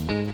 Hello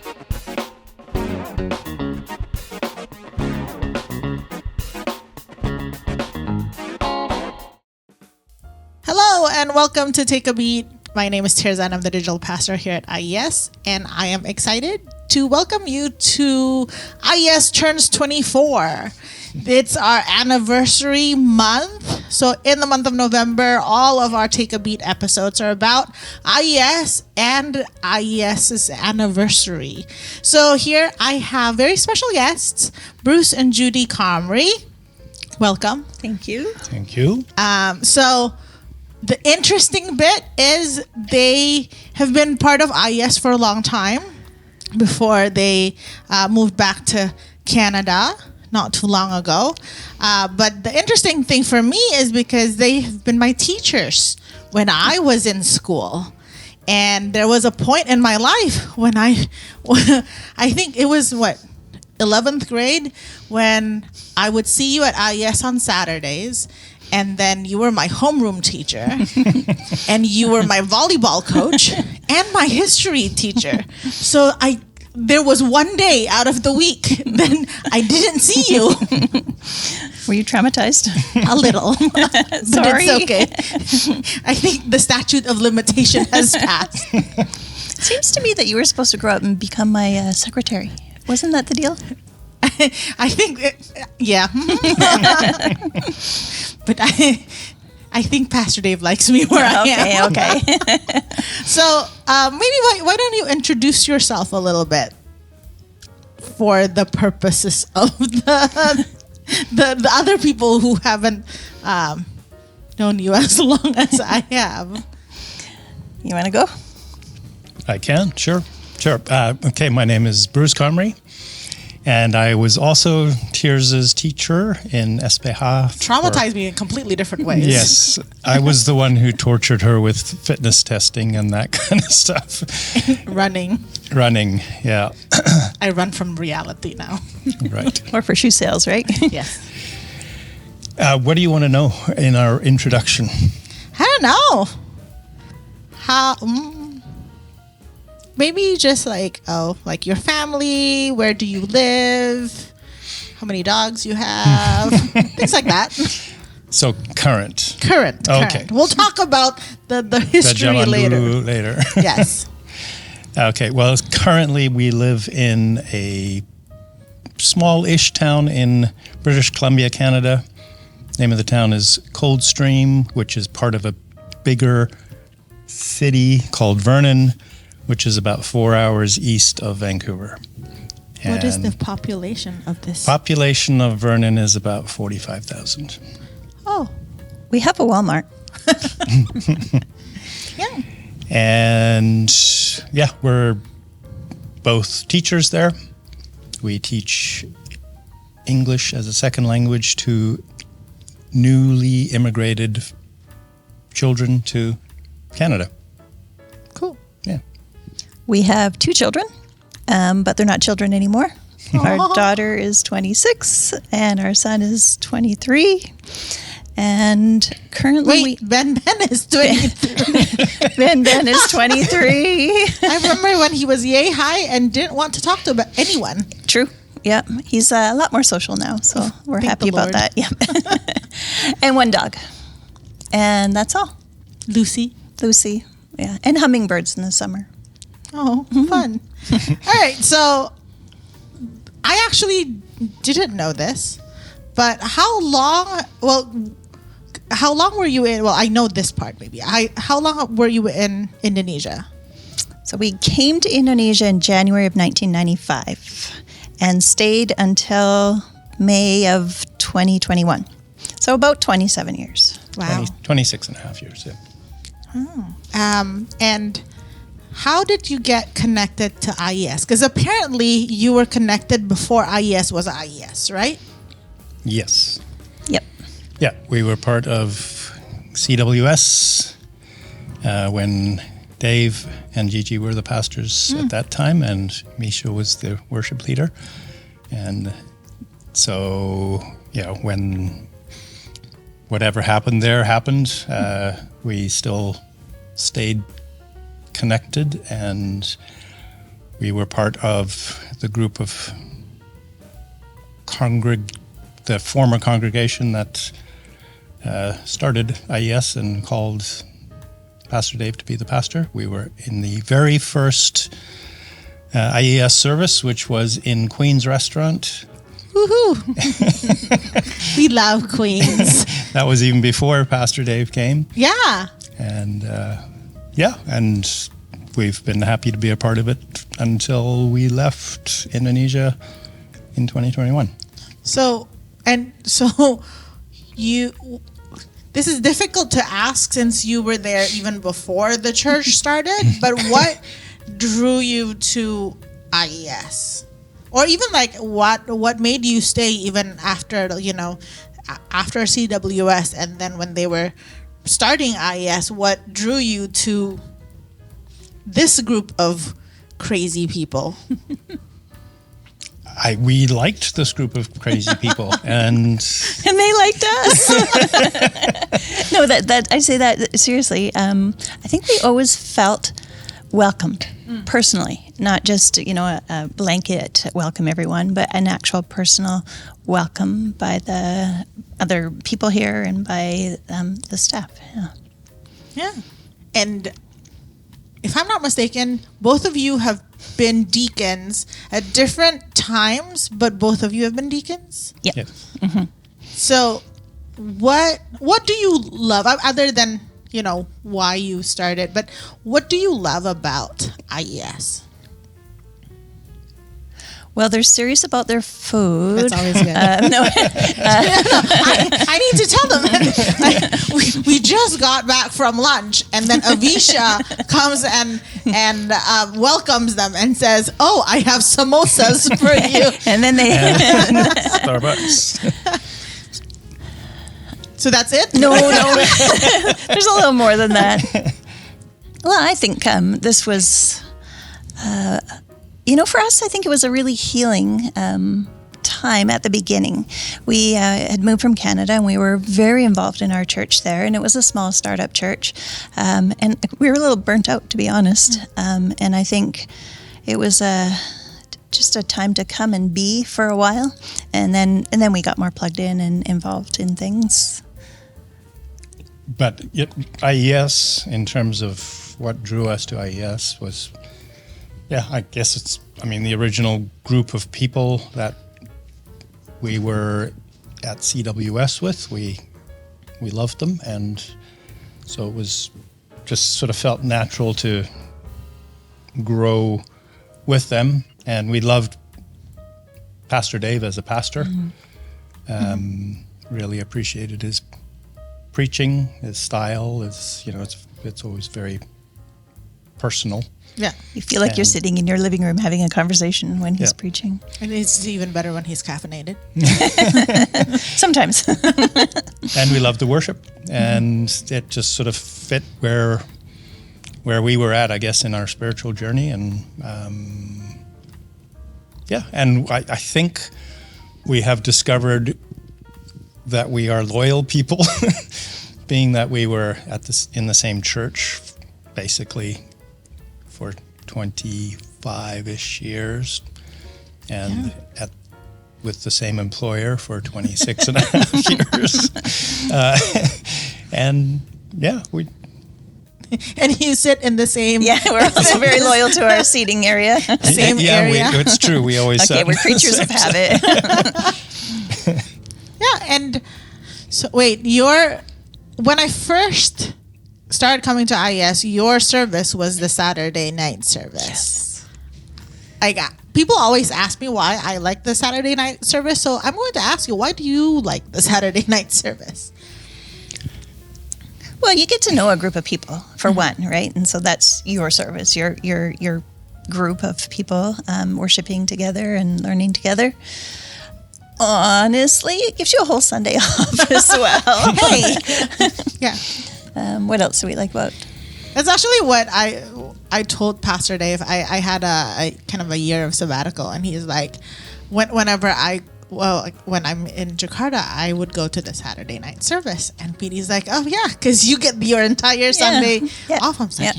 and welcome to Take a Beat. My name is Tirzan. I'm the digital pastor here at IES, and I am excited to welcome you to IES Turns 24. It's our anniversary month. So in the month of November, all of our Take a Beat episodes are about IES and IES's anniversary. So here I have very special guests, Bruce and Judy Comrie. Welcome. Thank you. Thank you. So the interesting bit is they have been part of IES for a long time before they moved back to Canada not too long ago. But the interesting thing for me is because they have been my teachers when I was in school. And there was a point in my life when I think it was 11th grade, when I would see you at IES on Saturdays. And then you were my homeroom teacher, and you were my volleyball coach, and my history teacher. So there was one day out of the week then I didn't see you. Were you traumatized? A little. Sorry. But it's okay. I think the statute of limitation has passed. Seems to me that you were supposed to grow up and become my secretary. Wasn't that the deal? I think, yeah. But I think Pastor Dave likes me where I am. Okay. So maybe why don't you introduce yourself a little bit for the purposes of the other people who haven't known you as long as I have. You want to go? I can, sure. Okay, my name is Bruce Comrie, and I was also Tirz's teacher in SPH. Traumatized me in completely different ways. Yes, I was the one who tortured her with fitness testing and that kind of stuff. Running, yeah. I run from reality now. Right. Or for shoe sales, right? Yes. What do you want to know in our introduction? I don't know. How... maybe just like your family, where do you live, how many dogs you have, things like that. So current. Okay. We'll talk about the history later. Yes. Okay, well, currently we live in a small-ish town in British Columbia, Canada. Name of the town is Coldstream, which is part of a bigger city called Vernon, which is about 4 hours east of Vancouver. And what is the population of this? Population of Vernon is about 45,000. Oh. We have a Walmart. Yeah. And yeah, we're both teachers there. We teach English as a second language to newly immigrated children to Canada. Cool. Yeah. We have 2 children, but they're not children anymore. Aww. Our daughter is 26 and our son is 23. And currently Ben is 23. Ben is 23. I remember when he was yay high and didn't want to talk to anyone. True. Yeah. He's a lot more social now, so we're happy about that. Yeah. And 1 dog. And that's all. Lucy. Yeah. And hummingbirds in the summer. Oh, fun. All right. So I actually didn't know this, but how long were you in? Well, I know this part maybe. How long were you in Indonesia? So we came to Indonesia in January of 1995 and stayed until May of 2021. So about 27 years. Wow. 26 and a half years, yeah. And how did you get connected to IES? Because apparently you were connected before IES was IES, right? Yes. Yep. Yeah, we were part of CWS when Dave and Gigi were the pastors at that time, and Misha was the worship leader. And so, when whatever happened there happened, we still stayed connected, and we were part of the group of the former congregation that started IES and called Pastor Dave to be the pastor. We were in the very first IES service, which was in Queen's Restaurant. Woohoo! We love Queens. That was even before Pastor Dave came. Yeah. And and we've been happy to be a part of it until we left Indonesia in 2021. So this is difficult to ask since you were there even before the church started, but what drew you to IES? Or even like what made you stay even after CWS, and then when they were starting IES, what drew you to this group of crazy people? We liked this group of crazy people, and they liked us. No, that I say that seriously. I think we always felt welcomed personally, not just a blanket welcome everyone, but an actual personal welcome by the other people here and by the staff. Yeah. And if I'm not mistaken, both of you have been deacons at different times, but both of you have been deacons? Yep. yes. Mm-hmm. So what do you love, other than, why you started, but what do you love about IES? Well, they're serious about their food. That's always good. No, I need to tell them. We just got back from lunch, and then Avisha comes and welcomes them and says, "Oh, I have samosas for you." and then they. Starbucks. So that's it? No. There's a little more than that. Well, I think this was, for us, I think it was a really healing time at the beginning. We had moved from Canada, and we were very involved in our church there, and it was a small startup church. And we were a little burnt out, to be honest. And I think it was just a time to come and be for a while, and then we got more plugged in and involved in things. But IES, in terms of what drew us to IES, was, I guess the original group of people that we were at CWS with. We loved them, and so it was just sort of felt natural to grow with them. And we loved Pastor Dave as a pastor. Really appreciated his preaching, his style. It's always very personal. Yeah. You feel like you're sitting in your living room having a conversation when he's preaching. And it's even better when he's caffeinated. Sometimes. And we loved the worship, and it just sort of fit where we were at, I guess, in our spiritual journey. And and I think we have discovered that we are loyal people, being that we were in the same church, basically, for 25-ish years, and with the same employer for 26 and a half years. We... And you sit in the same... Yeah, we're also very loyal to our seating area. Same area. It's true. We always Okay, we're creatures of habit. And so wait, when I first started coming to IES, your service was the Saturday night service. Yes. People always ask me why I like the Saturday night service, so I'm going to ask you, why do you like the Saturday night service? Well, you get to know a group of people, for one, right? And so that's your service, your group of people worshiping together and learning together. Honestly, it gives you a whole Sunday off as well. Hey. Yeah. What else do we like about? That's actually what I told Pastor Dave. I had a kind of a year of sabbatical, and he's like, when I'm in Jakarta, I would go to the Saturday night service. And Petey's like, oh yeah, because you get your entire Sunday off. I'm like,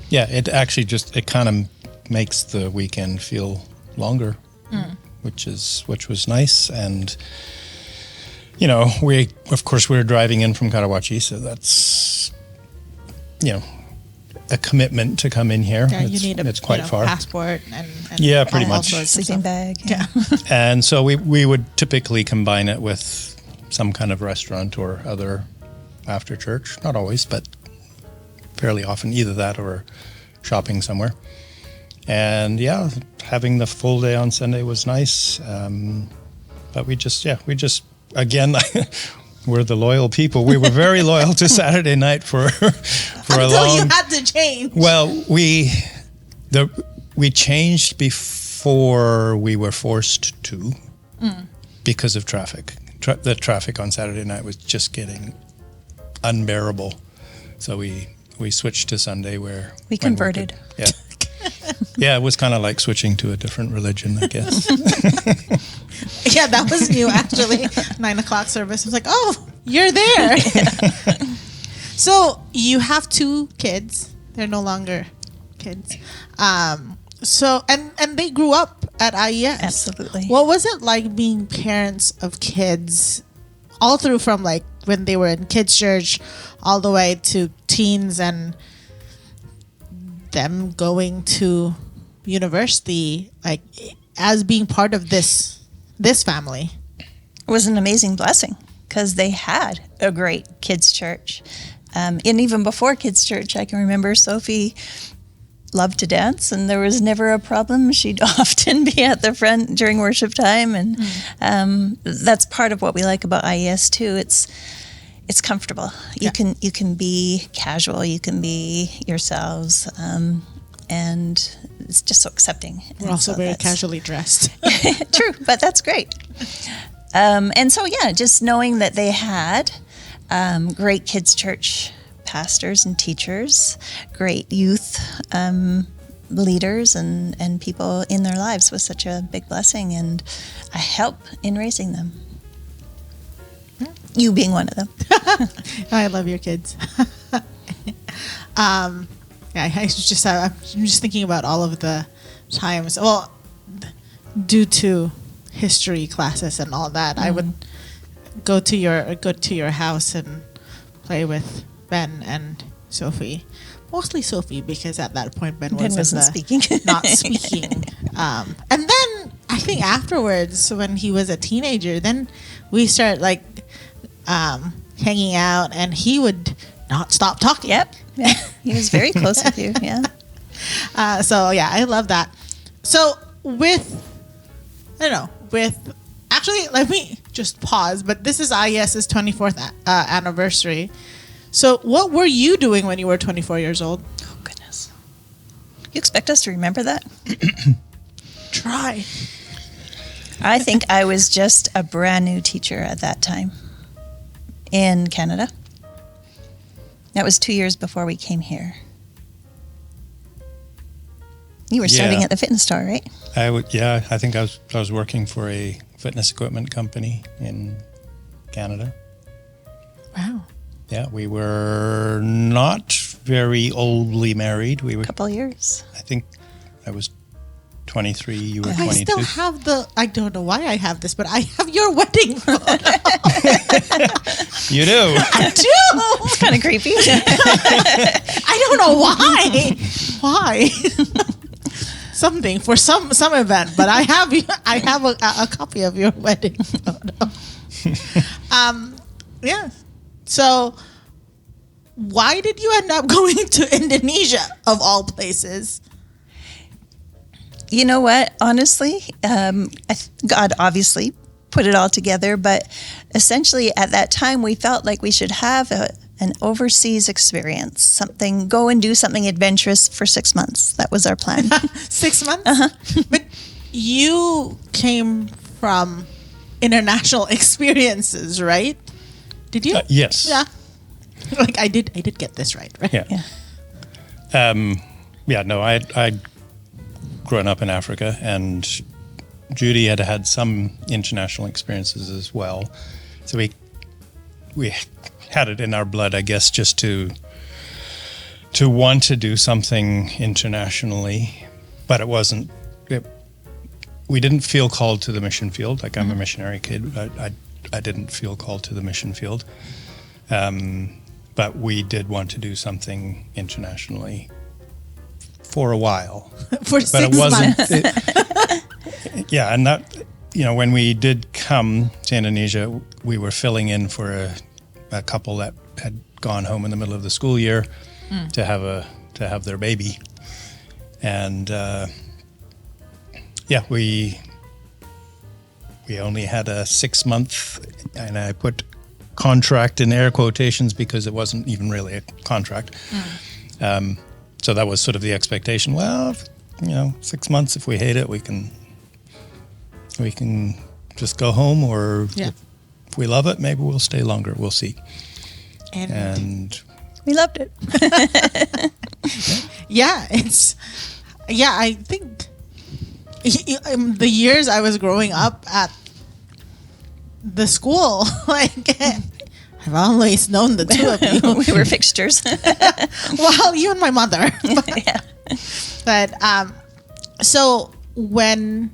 Yeah, it actually it kind of makes the weekend feel longer, which was nice. And we were driving in from Karawachi, so that's a commitment to come in here. Yeah, you need it's quite far. Passport and pretty much sleeping bag. Yeah. And so we would typically combine it with some kind of restaurant or other after church. Not always, but fairly often, either that or shopping somewhere. And having the full day on Sunday was nice. But we just again, we're the loyal people. We were very loyal to Saturday night for Until a long. you had to change. Well, we changed before we were forced to because of traffic. The traffic on Saturday night was just getting unbearable. So we switched to Sunday where we converted. Yeah, it was kind of like switching to a different religion, I guess. Yeah, that was new actually. 9 o'clock service. I was like, oh, you're there. So you have 2 kids. They're no longer kids. So and they grew up at IES. Absolutely. What was it like being parents of kids all through from like when they were in kids' church all the way to teens and them going to university, like as being part of this family? It was an amazing blessing because they had a great kids' church. And even before kids' church, I can remember Sophie loved to dance and there was never a problem. She'd often be at the front during worship time. And that's part of what we like about IES too. It's comfortable. You can be casual. You can be yourselves. And it's just so accepting. We're also very casually dressed. True, but that's great. And so, just knowing that they had great kids' church pastors and teachers, great youth leaders and people in their lives was such a big blessing and a help in raising them. You being one of them. I love your kids. I'm just thinking about all of the times. Well, due to history classes and all that, I would go to your house and play with Ben and Sophie. Mostly Sophie, because at that point Ben wasn't speaking. Not speaking. And then I think afterwards, when he was a teenager, then we started like hanging out, and he would not stop talking. Yep. Yeah. He was very close with you. Yeah. I love that. So actually, let me just pause. But this is IES's 24th anniversary. So what were you doing when you were 24 years old? Oh, goodness. You expect us to remember that? Try. I think I was just a brand new teacher at that time in Canada. That was 2 years before we came here. You were starting at the fitness store, right? I think I was working for a fitness equipment company in Canada. Wow. Yeah, we were not very oldly married. We were a couple of years. I think I was 23, you were 22. I still have I don't know why I have this, but I have your wedding photo. You do? I do. It's kind of creepy. I don't know why. Why? Something for some event, but I have a copy of your wedding photo. Yeah. So, why did you end up going to Indonesia, of all places? You know what? Honestly, God obviously put it all together, but essentially at that time we felt like we should have an overseas experience, go and do something adventurous for 6 months. That was our plan. 6 months? Uh-huh. But you came from international experiences, right? Did you? Yes. Yeah. Like I did get this right? Yeah. I'd grown up in Africa, and Judy had some international experiences as well. So we had it in our blood, I guess, just to want to do something internationally. but it wasn't. We didn't feel called to the mission field. Like, I'm a missionary kid. I didn't feel called to the mission field. But we did want to do something internationally for a while. For 6 months. Yeah, and that, when we did come to Indonesia, we were filling in for a couple that had gone home in the middle of the school year to have their baby. And we only had a 6 month, and I put contract in air quotations because it wasn't even really a contract. So that was sort of the expectation. Well, 6 months, if we hate it, we can just go home, or if we love it, maybe we'll stay longer. We'll see. And we loved it. I think the years I was growing up at the school, I've always known the two of you. We were fixtures. Well, you and my mother. But so when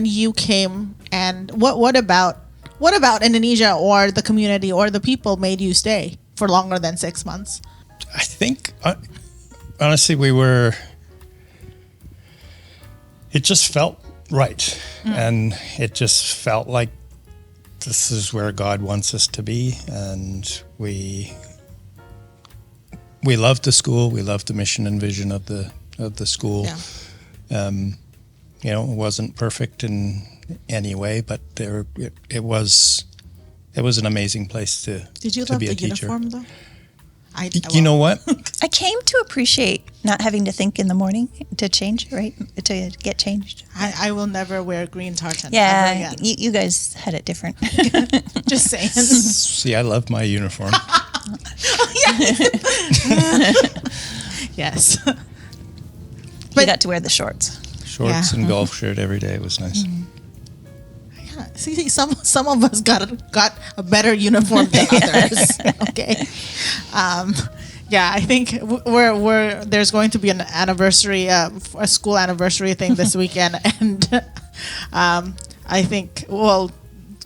you came, and what about Indonesia or the community or the people made you stay for longer than 6 months? I think, honestly, it just felt right. And it just felt like this is where God wants us to be. And we loved the school. We loved the mission and vision of the school. It wasn't perfect in any way, but it was an amazing place to Did you to love be the a teacher. uniform though? You know what? I came to appreciate not having to think in the morning to change, right? To get changed. I will never wear green tartan. Yeah, ever again. you guys had it different. Just saying. See, I love my uniform. Yes. You got to wear the shorts. Shorts and golf shirt every day. It was nice. Yeah. See, some of us got a better uniform than others. Okay. I think there's going to be an anniversary, a school anniversary thing this weekend, and I think,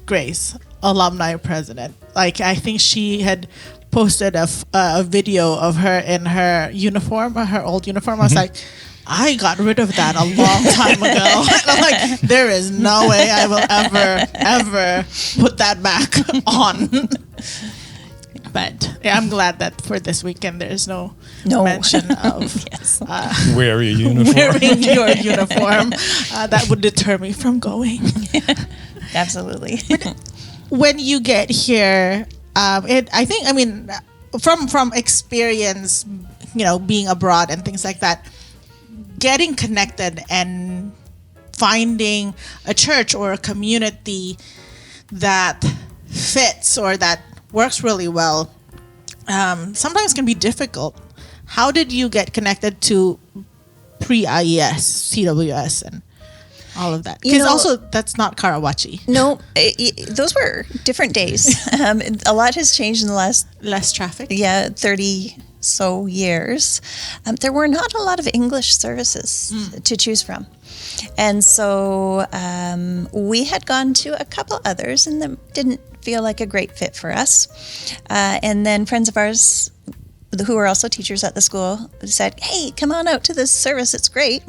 Grace, alumni president, I think she had posted a video of her in her uniform, her old uniform. I was like, I got rid of that a long time ago. I'm like, there is no way I will ever put that back on. But I'm glad that for this weekend there's no mention of wear your uniform. Wearing your uniform. That would deter me from going. Absolutely. When you get here, from experience, being abroad and things like that, getting connected and finding a church or a community that fits or that works really well sometimes can be difficult. How did you get connected to pre-IES, CWS, and all of that? Because also that's not Karawaci. No, those were different days. A lot has changed in the last... Less traffic? 30 so years. There were not a lot of English services to choose from. And so we had gone to a couple others and them didn't feel like a great fit for us. And then friends of ours who were also teachers at the school said, hey, come on out to this service, it's great.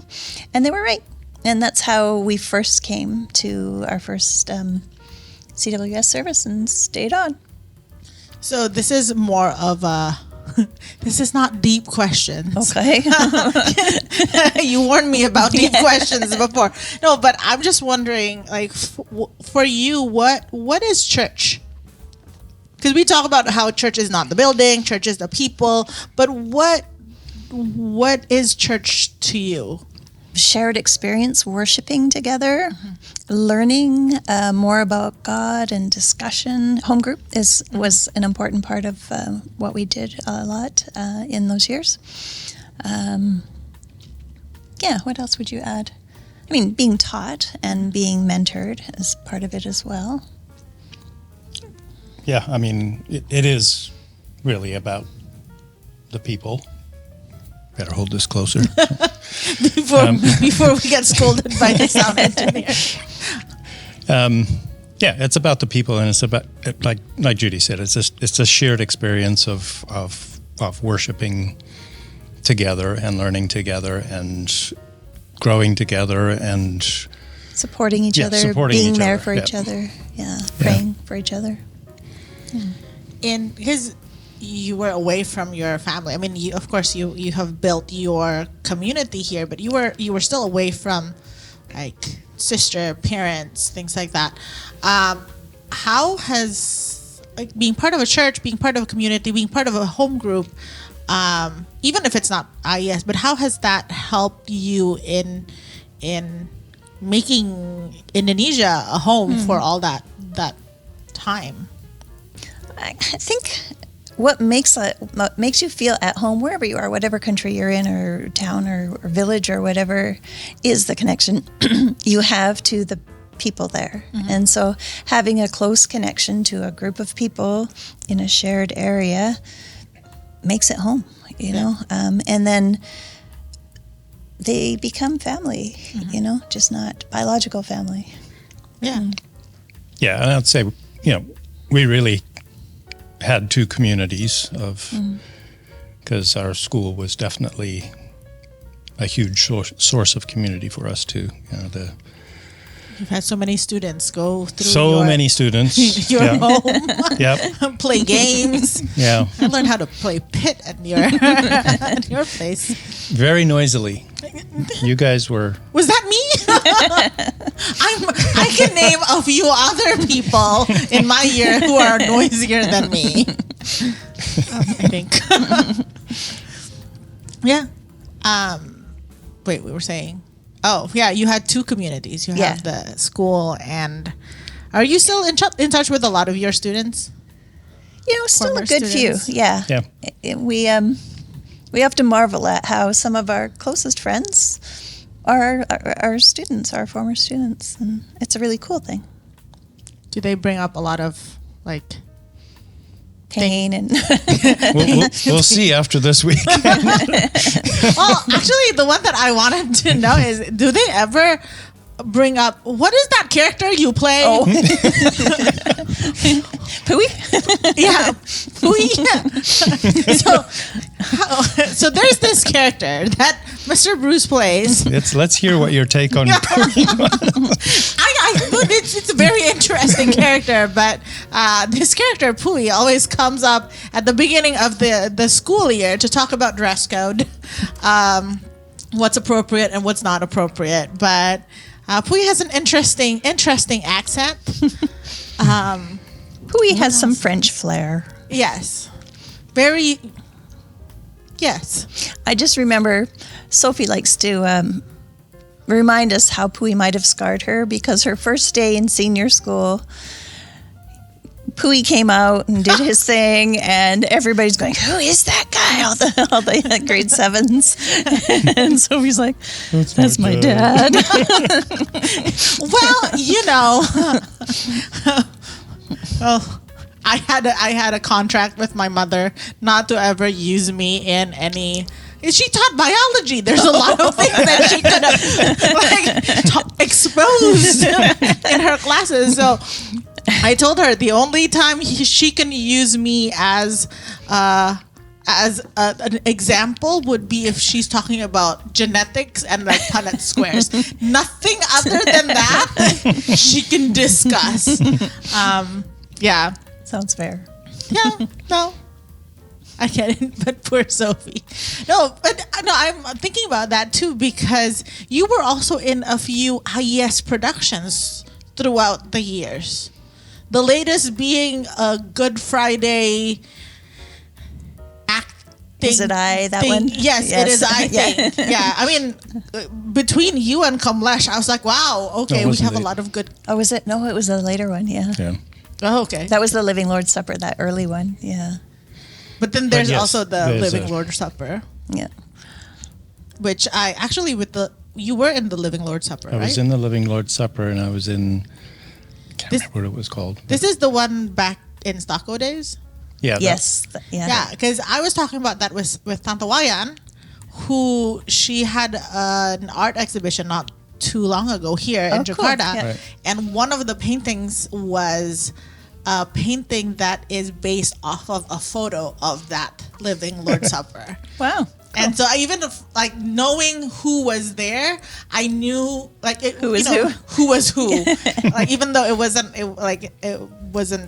And they were right. And that's how we first came to our first CWS service and stayed on. So this is more of a... This is not deep questions. Okay. You warned me about deep questions before. No, but I'm just wondering, for you, what is church? Because we talk about how church is not the building, church is the people, but what is church to you? Shared experience, worshiping together, learning more about God and discussion. Home group was an important part of what we did a lot in those years. What else would you add? I mean, being taught and being mentored is part of it as well. Yeah, I mean, it is really about the people. Better hold this closer. before we get scolded by the sound engineer. Yeah, it's about the people, and it's about, like Judy said, it's a shared experience of worshiping together and learning together and growing together and supporting each other, supporting being each there other. for each other, praying for each other. Because you were away from your family. I mean, of course you have built your community here, but you were still away from like sister, parents, things like that. How has like being part of a church, being part of a community, being part of a home group, even if it's not IES, but how has that helped you in making Indonesia a home for all that time? I think what makes you feel at home wherever you are, whatever country you're in, or town, or village, or whatever, is the connection you have to the people there. And so having a close connection to a group of people in a shared area makes it home, you know. And then they become family, you know, just not biological family. Yeah. Yeah, and I'd say, we really had two communities because our school was definitely a huge source of community for us too. You've had so many students go through many students. your home, Yep. play games. Yeah. I learned how to play pit at your place. Very noisily. You guys were. Was that me? I can name a few other people in my year who are noisier than me. I think. Yeah. Wait, we were saying. Oh, yeah. You had two communities. You have the school, and are you still in touch with a lot of your students? You know, still Former a good students? few. Yeah. Yeah. We have to marvel at how some of our closest friends are our students, our former students, and it's a really cool thing. Do they bring up a lot of like? Pain and We'll see after this week. Well, actually, the one that I wanted to know is, do they ever bring up, what is that character you play? Oh. Pooey? Yeah, Pooey. So there's this character that Mr. Bruce plays. Let's hear what your take on. I it's a very interesting character, but this character Pooey always comes up at the beginning of the school year to talk about dress code, what's appropriate and what's not appropriate. But Pooey has an interesting accent. Pooey has some French flair. Yes, very. Yes. I just remember Sophie likes to remind us how Pooey might have scarred her, because her first day in senior school, Pooey came out and did his thing, and everybody's going, "Who is that guy?" All the grade 7s, and Sophie's like, "That's my dad." Well, well, I had a contract with my mother not to ever use me in any. She taught biology. There's a lot of things that she could have exposed in her classes. So I told her the only time she can use me as an example would be if she's talking about genetics and like Punnett squares. Nothing other than that she can discuss. Yeah. Sounds fair. Yeah, no, I get it, but poor Sophie. No, I'm thinking about that too, because you were also in a few IES productions throughout the years. The latest being a Good Friday acting. Is it I, that thing. one? Yes, it is I think. Yeah, I mean, between you and Kamlesh, I was like, wow, okay, we have a lot of good. Oh, was it? No, it was a later one, yeah. Oh, okay. That was the Living Lord's Supper, that early one, yeah. But then there's yes, also the Living Lord's Supper. Yeah. Which I actually you were in the Living Lord's Supper, right? I was in the Living Lord's Supper, and I was in. I can't remember what it was called. This is the one back in Stocko days. Yeah. Yes. Yeah, because I was talking about that with Tante Wayan, she had an art exhibition not too long ago here in cool. Jakarta, Yeah. Right. and one of the paintings was a painting that is based off of a photo of that living Lord's Supper. Wow. And so I even like knowing who was there, I knew like Who was who was who. Like even though it wasn't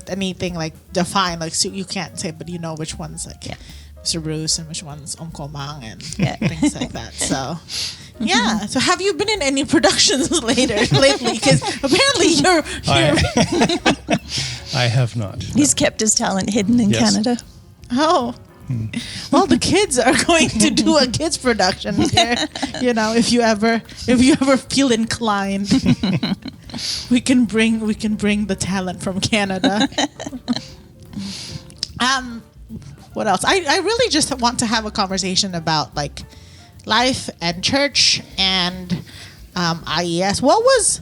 anything like defined, like so you can't say, but you know which ones like Mr. Bruce and which one's Komang and things like that. So yeah. So have you been in any productions lately? Because apparently you're I have not. He's kept his talent hidden in Yes. Canada. Oh. Well, the kids are going to do a kids production here. You know, if you ever feel inclined, we can bring the talent from Canada. What else? I really just want to have a conversation about like life and church and IES. What was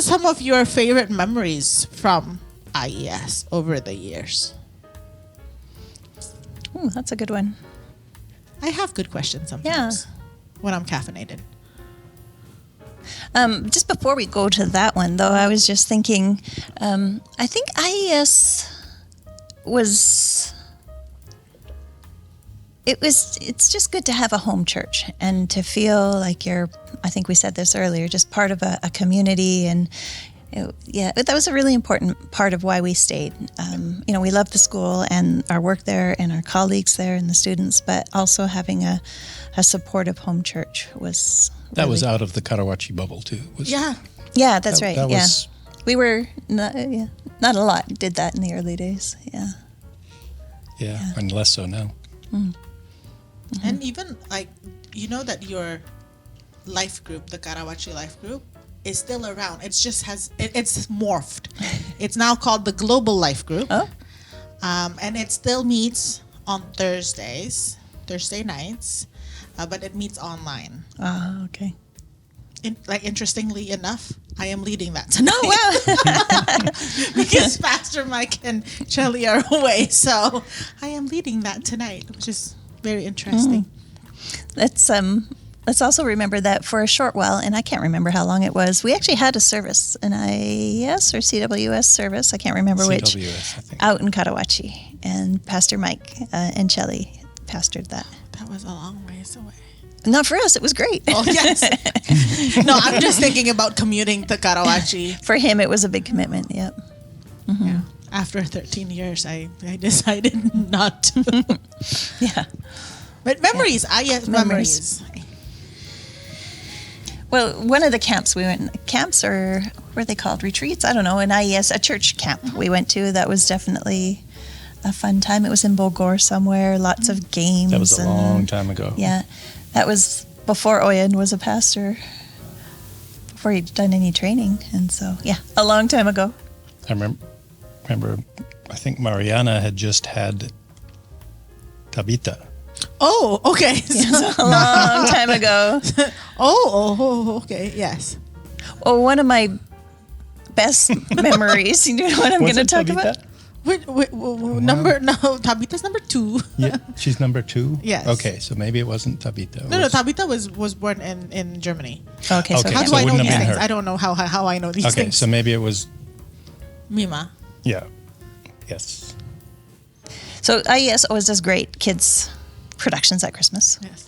some of your favorite memories from IES over the years? Ooh, that's a good one. I have good questions sometimes when I'm caffeinated. Just before we go to that one, though, I was just thinking, I think IES it's just good to have a home church and to feel like you're, I think we said this earlier, just part of a community. And that was a really important part of why we stayed. We loved the school and our work there and our colleagues there and the students, but also having a supportive home church was That was out of the Karawaci bubble too. Yeah. Yeah, that's right. That was, We were not a lot did that in the early days. Yeah. and less so now. And even like, that your life group, the Karawaci life group, is still around. It's just it's morphed. It's now called the Global Life Group. Oh. And it still meets on Thursday nights, but it meets online. Oh, okay. Interestingly enough, I am leading that tonight. Oh, wow. Because Pastor Mike and Shelly are away, so I am leading that tonight, which is very interesting. Let's also remember that for a short while, and I can't remember how long it was, we actually had a service, an IES or CWS service, I can't remember which, CWS, I think. out in Karawaci. And Pastor Mike and Shelly pastored that. That was a long ways away. Not for us, it was great. Oh, yes. No, I'm just thinking about commuting to Karawaci. For him, it was a big commitment, yep. Yeah. After 13 years, I decided not to. Yeah. But memories, memories. Well, one of the camps we went, or what were they called? Retreats? I don't know. An IES, a church camp we went to. That was definitely a fun time. It was in Bogor somewhere, lots of games. That was a long time ago. Yeah. That was before Oyen was a pastor, before he'd done any training. And so, yeah, a long time ago. I remember, I think Mariana had just had Tabita. Oh, okay. Yeah, a long time ago. Okay, yes. Oh, one of my best memories. You know what I'm going to talk Tabita? about? Wait, Tabita's number 2. Yeah, she's number 2? Yes. Okay, so maybe it wasn't Tabita. No, Tabita was born in Germany. Okay, so Okay, How do so I it know wouldn't these have been things? her. I don't know how I know these Okay, things. so maybe it was, Mima. yeah. Yes. So IES always does great kids productions at Christmas. Yes.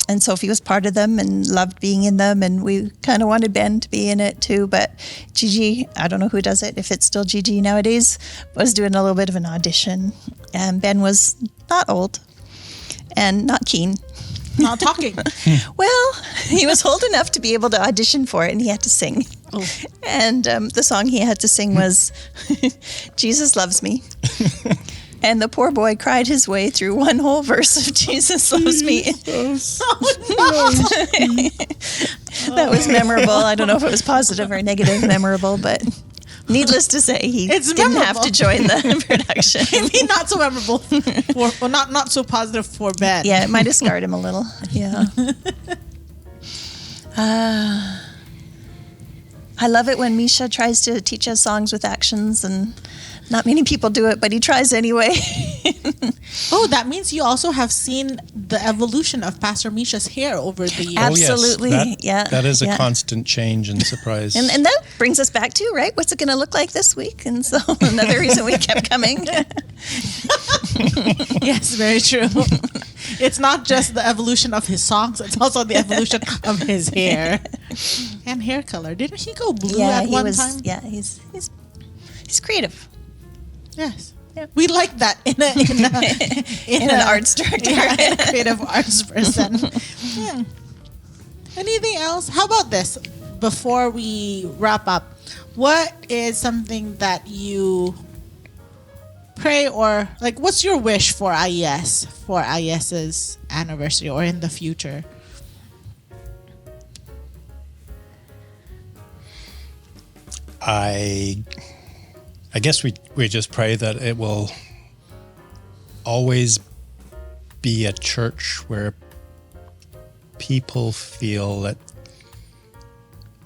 And Sophie was part of them and loved being in them, and we kind of wanted Ben to be in it too, but Gigi, I don't know who does it, if it's still Gigi nowadays, was doing a little bit of an audition, and Ben was not old and not keen. Not talking. Well, he was old enough to be able to audition for it, and he had to sing. Oh. And the song he had to sing was Jesus Loves Me. And the poor boy cried his way through one whole verse of Jesus Loves Me. That was memorable. I don't know if it was positive or negative memorable, but needless to say, he It's didn't have memorable. to join the production. Maybe not so memorable not so positive for Ben. Yeah, it might have scarred him a little. Yeah. I love it when Misha tries to teach us songs with actions, and not many people do it, but he tries anyway. Oh, that means you also have seen the evolution of Pastor Misha's hair over the years. Absolutely. That is a Yeah. constant change and surprise. And that brings us back to, right, what's it going to look like this week? And so another reason we kept coming. Yes, very true. It's not just the evolution of his songs, it's also the evolution of his hair and hair color. Didn't he go blue at one time? Yeah, he's creative. Yes. Yeah. We like that in An arts director. Yeah, a creative arts person. Yeah. Anything else? How about this? Before we wrap up, what is something that you pray, or like, what's your wish for IES, for IES's anniversary or in the future? I guess we just pray that it will always be a church where people feel that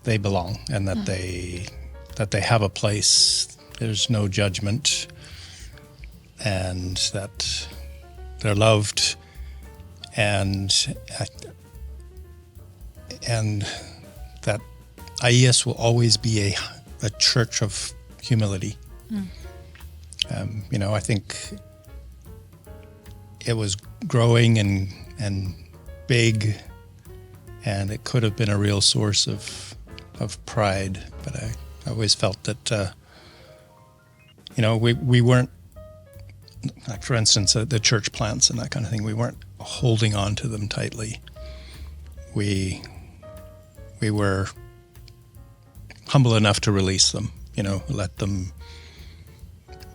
they belong and that they have a place. There's no judgment, and that they're loved, and that IES will always be a church of humility. I think it was growing and big, and it could have been a real source of pride. But I always felt that we weren't, like, for instance, the church plants and that kind of thing. We weren't holding on to them tightly. We were humble enough to release them. Let them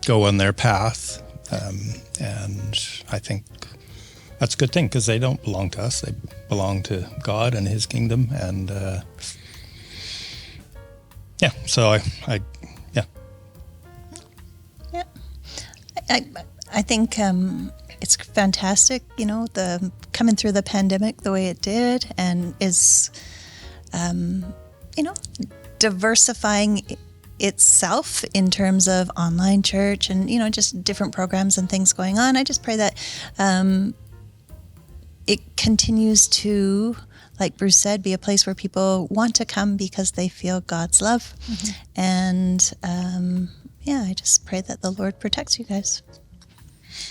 go on their path, and I think that's a good thing, because they don't belong to us; they belong to God and His kingdom. And so I I think it's fantastic, the coming through the pandemic the way it did, and is, diversifying itself in terms of online church and, just different programs and things going on. I just pray that it continues to, like Bruce said, be a place where people want to come because they feel God's love. Mm-hmm. And I just pray that the Lord protects you guys.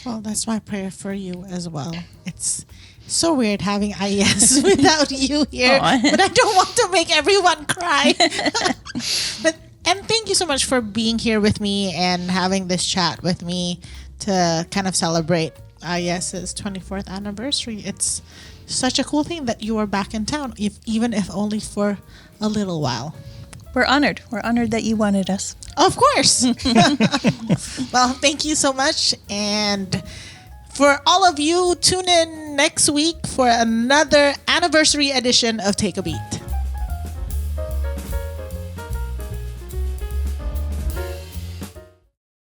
Well, that's my prayer for you as well. It's so weird having IES without you here, but I don't want to make everyone cry. And thank you so much for being here with me and having this chat with me to kind of celebrate IES's 24th anniversary. It's such a cool thing that you are back in town, even if only for a little while. We're honored. We're honored that you wanted us. Of course. Well, thank you so much. And for all of you, tune in next week for another anniversary edition of Take a Beat.